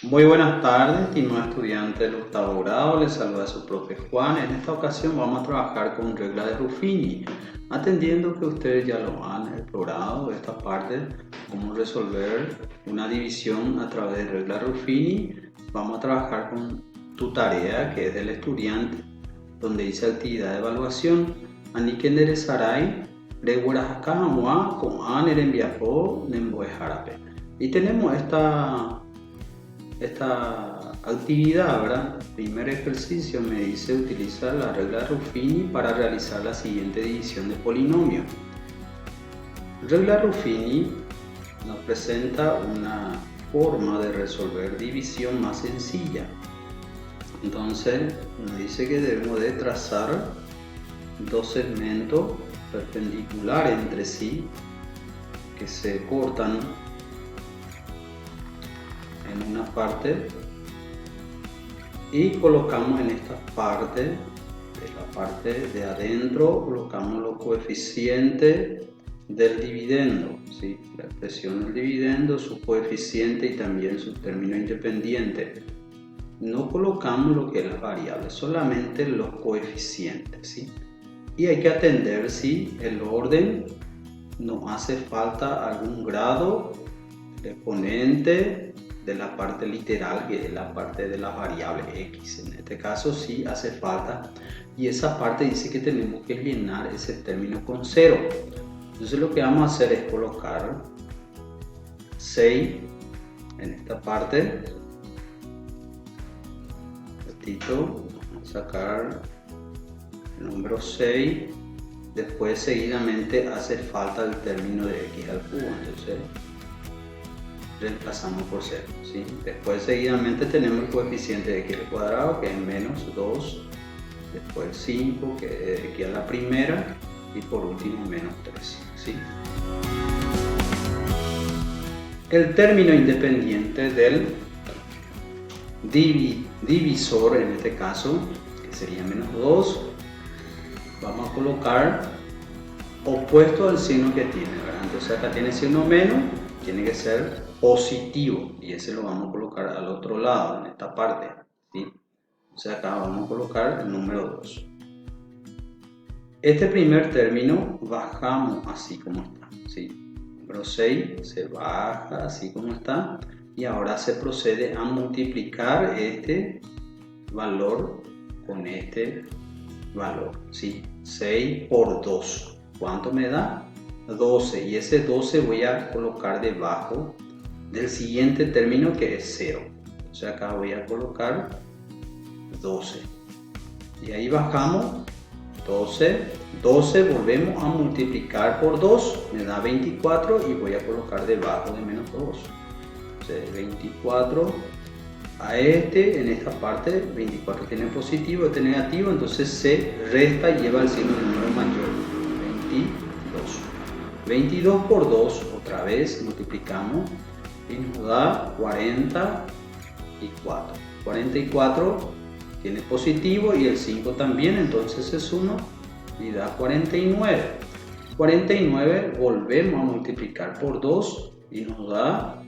Muy buenas tardes, estimado estudiante del octavo grado, les saluda su profe Juan. En esta ocasión vamos a trabajar con regla de Ruffini, atendiendo que ustedes ya lo han explorado, esta parte, cómo resolver una división a través de regla Ruffini. Vamos a trabajar con tu tarea, que es del estudiante, donde dice actividad de evaluación. Anike enderezarai, reguarajakahamua, con anerembiapo, nemboejarape. Y tenemos esta actividad, ¿verdad? Primer ejercicio me dice utilizar la regla Ruffini para realizar la siguiente división de polinomio. Regla Ruffini nos presenta una forma de resolver división más sencilla. Entonces nos dice que debemos de trazar dos segmentos perpendiculares entre sí que se cortan en una parte y colocamos en esta parte, de la parte de adentro, colocamos los coeficientes del dividendo, ¿sí? La expresión del dividendo, su coeficiente y también su término independiente. No colocamos lo que es las variables, solamente los coeficientes, ¿sí? Y hay que atender si el orden nos hace falta algún grado, el exponente de la parte literal, que es la parte de las variables x. En este caso sí hace falta, y esa parte dice que tenemos que llenar ese término con 0. Entonces lo que vamos a hacer es colocar 6 en esta parte. Vamos a sacar el número 6. Después seguidamente hace falta el término de x al cubo, entonces reemplazamos por 0, ¿sí? Después seguidamente tenemos el coeficiente de x al cuadrado, que es menos 2, después 5, que es x a la primera, y por último menos 3, ¿sí? El término independiente del divisor, en este caso, que sería menos 2, vamos a colocar opuesto al signo que tiene, ¿verdad? Entonces acá tiene signo menos, tiene que ser positivo, y ese lo vamos a colocar al otro lado, en esta parte, ¿sí? O sea, acá vamos a colocar el número 2. Este primer término bajamos así como está, ¿sí? Número 6 se baja así como está, y ahora se procede a multiplicar este valor con este valor, ¿sí? 6 por 2, ¿cuánto me da? 12, y ese 12 voy a colocar debajo del siguiente término, que es 0. O sea, acá voy a colocar 12 y ahí bajamos 12, volvemos a multiplicar por 2, me da 24, y voy a colocar debajo de menos 2. Entonces 24 a en esta parte, 24 tiene positivo, este negativo, entonces se resta y lleva el signo del número mayor, 22. 22 por 2, otra vez multiplicamos y nos da 44. 44 tiene positivo y el 5 también, entonces es 1 y da 49. 49 volvemos a multiplicar por 2 y nos da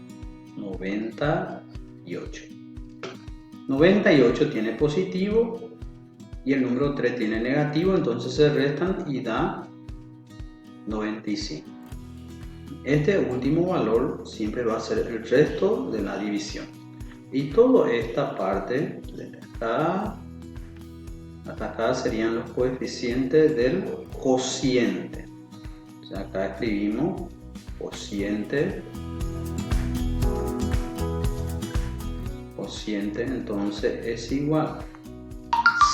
98. 98 tiene positivo y el número 3 tiene negativo, entonces se restan y da 95. Este último valor siempre va a ser el resto de la división. Y toda esta parte de acá hasta acá serían los coeficientes del cociente. O sea, acá escribimos cociente. Cociente entonces es igual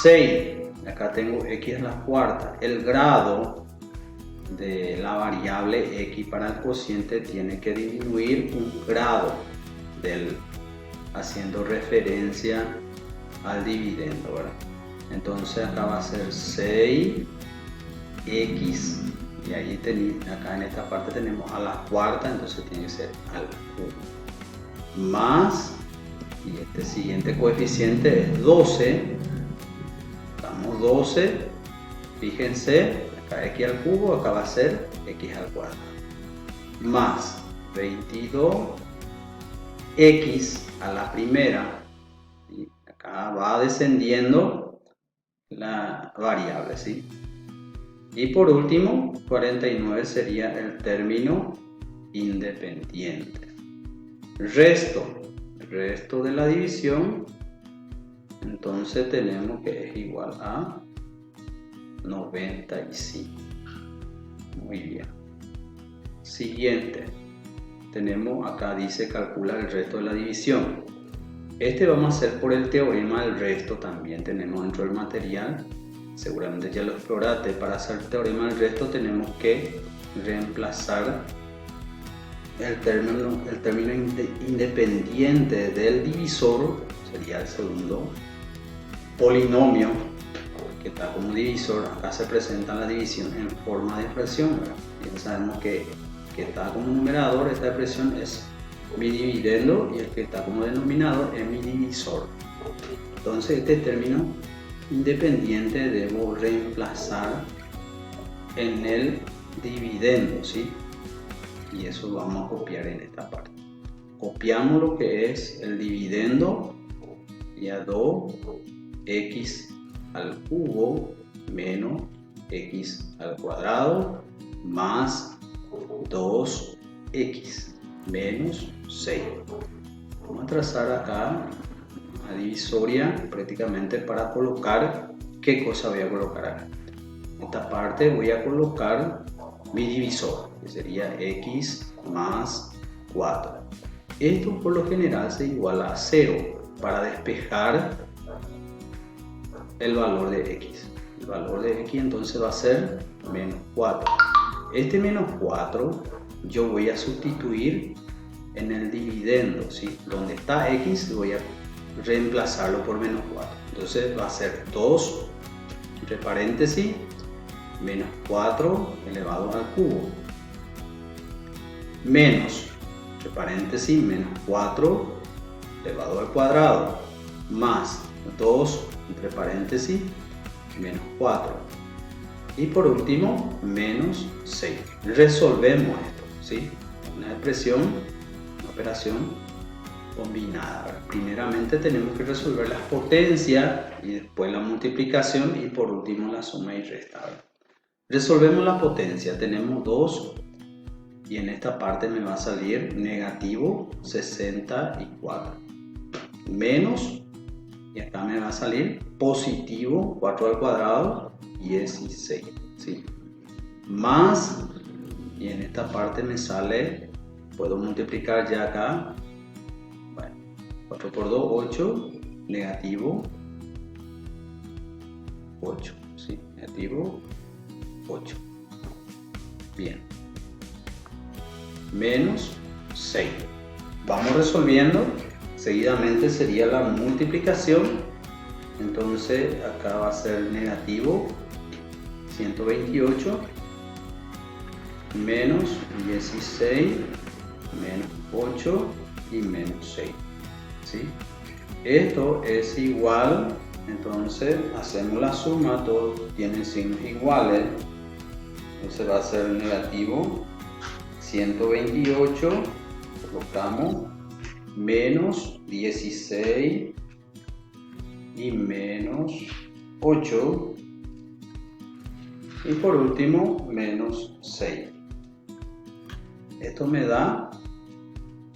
6. Acá tengo x a la cuarta. El grado de la variable x para el cociente tiene que disminuir un grado haciendo referencia al dividendo, ¿verdad? Entonces acá va a ser 6x, y ahí acá en esta parte tenemos a la cuarta, entonces tiene que ser al cubo, más, y este siguiente coeficiente es 12, damos 12, fíjense, acá x al cubo, acá va a ser x al cuadrado, más 22 x a la primera. Y acá va descendiendo la variable, ¿sí? Y por último, 49 sería el término independiente. Resto de la división, entonces tenemos que es igual a 95. Muy bien. Siguiente. Tenemos acá, dice calcula el resto de la división. Este vamos a hacer por el teorema del resto, también tenemos dentro del material. Seguramente ya lo exploraste. Para hacer el teorema del resto tenemos que reemplazar el término independiente del divisor, sería el segundo polinomio que está como divisor. Acá se presenta la división en forma de expresión, ¿verdad? Bien sabemos que está como numerador, esta expresión es mi dividendo, y el que está como denominador es mi divisor. Entonces este término independiente debo reemplazar en el dividendo, ¿sí? Y eso vamos a copiar en esta parte. Copiamos lo que es el dividendo y a 2x al cubo menos x al cuadrado más 2x menos 6. Vamos a trazar acá la divisoria prácticamente para colocar qué cosa voy a colocar acá. En esta parte voy a colocar mi divisor, que sería x más 4. Esto por lo general se iguala a 0 para despejar el valor de x. El valor de x entonces va a ser menos 4. Este menos 4 yo voy a sustituir en el dividendo, ¿sí? Donde está x voy a reemplazarlo por menos 4. Entonces va a ser 2 entre paréntesis menos 4 elevado al cubo menos, entre paréntesis, menos 4 elevado al cuadrado más 2 entre paréntesis menos 4 y por último menos 6. Resolvemos esto, ¿sí? Una expresión, una operación combinada. Primeramente tenemos que resolver las potencias y después la multiplicación y por último la suma y resta. Resolvemos la potencia, tenemos 2 y en esta parte me va a salir negativo 64 menos, y acá me va a salir positivo 4 al cuadrado 16, ¿sí? Más, y en esta parte me sale, puedo multiplicar ya acá, bueno, 4 por 2, 8, negativo 8, ¿sí? Negativo 8. Bien. Menos 6. Vamos resolviendo. Seguidamente sería la multiplicación. Entonces acá va a ser negativo 128 menos 16 menos 8 y menos 6. ¿Sí? Esto es igual. Entonces hacemos la suma. Todos tienen signos iguales. Entonces va a ser negativo 128, colocamos menos 16 y menos 8 y por último menos 6. Esto me da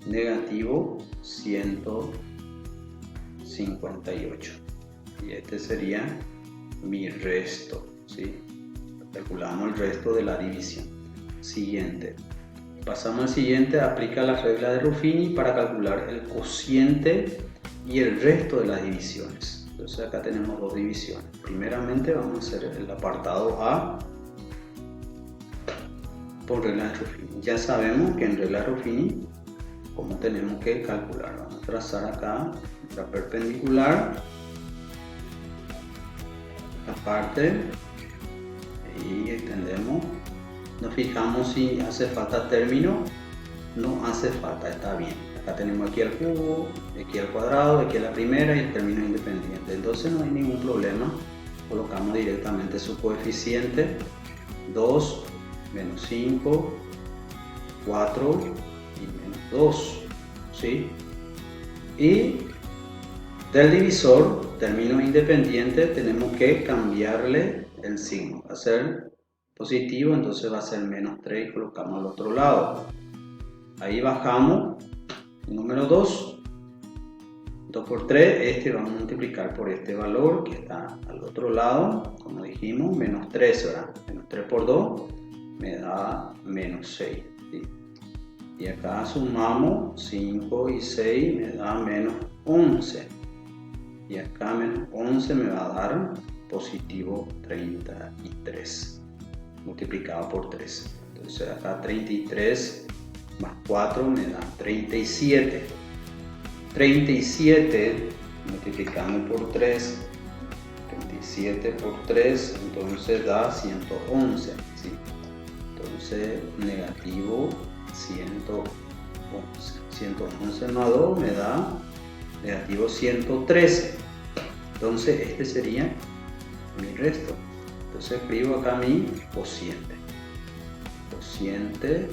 negativo 158 y este sería mi resto, ¿sí? Calculamos el resto de la división. Siguiente. Pasamos al siguiente. Aplica la regla de Ruffini para calcular el cociente y el resto de las divisiones. Entonces acá tenemos dos divisiones. Primeramente vamos a hacer el apartado A por regla de Ruffini. Ya sabemos que en regla de Ruffini cómo tenemos que calcular. Vamos a trazar acá la perpendicular, la parte, y extendemos. Nos fijamos si hace falta término. No hace falta, está bien. Acá tenemos aquí al cubo, aquí al cuadrado, aquí a la primera y el término independiente. Entonces no hay ningún problema. Colocamos directamente su coeficiente. 2 menos 5, 4 y menos 2. ¿Sí? Y del divisor, término independiente, tenemos que cambiarle el signo. Va a ser positivo, entonces va a ser menos 3 y colocamos al otro lado. Ahí bajamos, número 2. 2 por 3, este vamos a multiplicar por este valor que está al otro lado, como dijimos, menos 3, ¿verdad? Menos 3 por 2 me da menos 6, ¿sí? Y acá sumamos 5 y 6 me da menos 11. Y acá menos 11 me va a dar positivo 33, multiplicado por 3. Entonces acá 33 más 4 me da 37. 37 multiplicando por 3, 37 por 3, entonces da 111, ¿sí? Entonces negativo 111. 111 más 2 me da negativo 113. Entonces este sería mi resto. Entonces escribo acá mi cociente. Cociente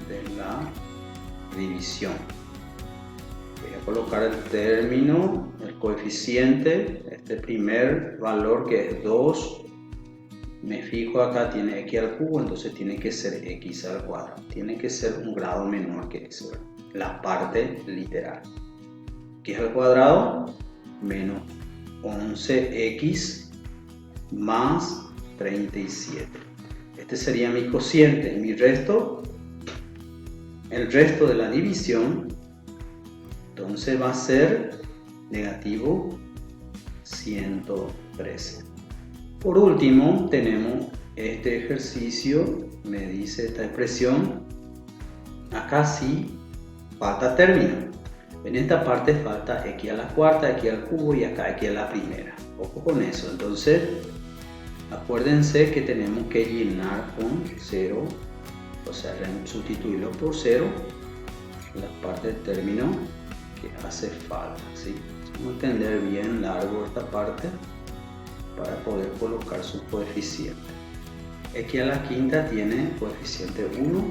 de la división. Voy a colocar el término, el coeficiente, este primer valor que es 2. Me fijo acá, tiene x al cubo, entonces tiene que ser x al cuadrado. Tiene que ser un grado menor que eso, la parte literal. X al cuadrado menos 11x más 37. Este sería mi cociente. Mi resto, el resto de la división, entonces va a ser negativo 113. Por último, tenemos este ejercicio, me dice esta expresión, acá sí falta término. En esta parte falta x a la cuarta, x al cubo y acá x a la primera. Ojo con eso. Entonces, acuérdense que tenemos que llenar con 0, o sea, sustituirlo por 0, la parte del término que hace falta, ¿sí? Vamos a entender bien largo esta parte para poder colocar su coeficiente. X a la quinta tiene coeficiente 1,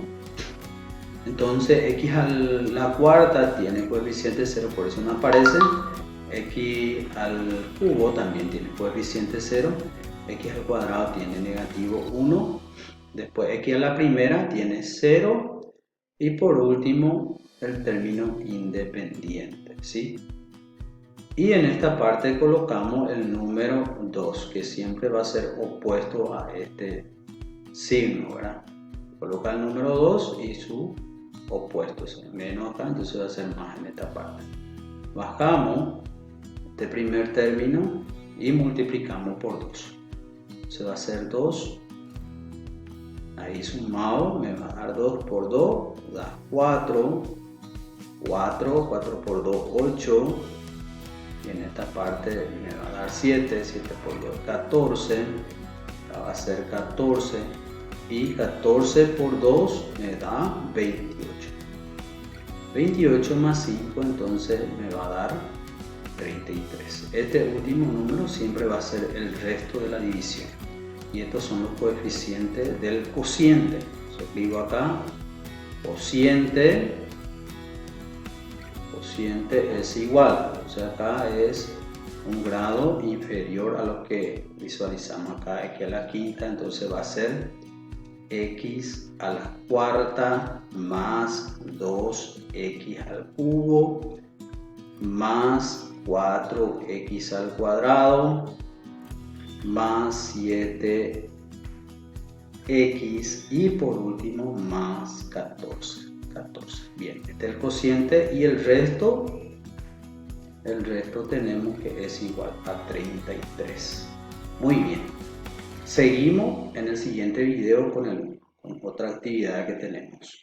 entonces x a la cuarta tiene coeficiente 0, por eso no aparece. X al cubo también tiene coeficiente 0, x al cuadrado tiene negativo 1, después x a la primera tiene 0 y por último el término independiente, ¿sí? Y en esta parte colocamos el número 2, que siempre va a ser opuesto a este signo, ¿verdad? Coloca el número 2 y su opuesto, o sea, menos acá, entonces va a ser más en esta parte. Bajamos este primer término y multiplicamos por 2. Se va a hacer 2. Ahí sumado me va a dar 2 por 2, da 4. 4 por 2, 8. Y en esta parte me va a dar 7. 7 por 2, 14. Acá va a ser 14. Y 14 por 2 me da 28. 28 más 5 entonces me va a dar 33. Este último número siempre va a ser el resto de la división. Y estos son los coeficientes del cociente. Yo escribo acá, cociente es igual, o sea acá es un grado inferior a lo que visualizamos acá, x a la quinta, entonces va a ser x a la cuarta más 2x al cubo más 4x al cuadrado más 7x y por último más 14. Bien, este es el cociente y el resto tenemos que es igual a 33. Muy bien, seguimos en el siguiente video con otra actividad que tenemos.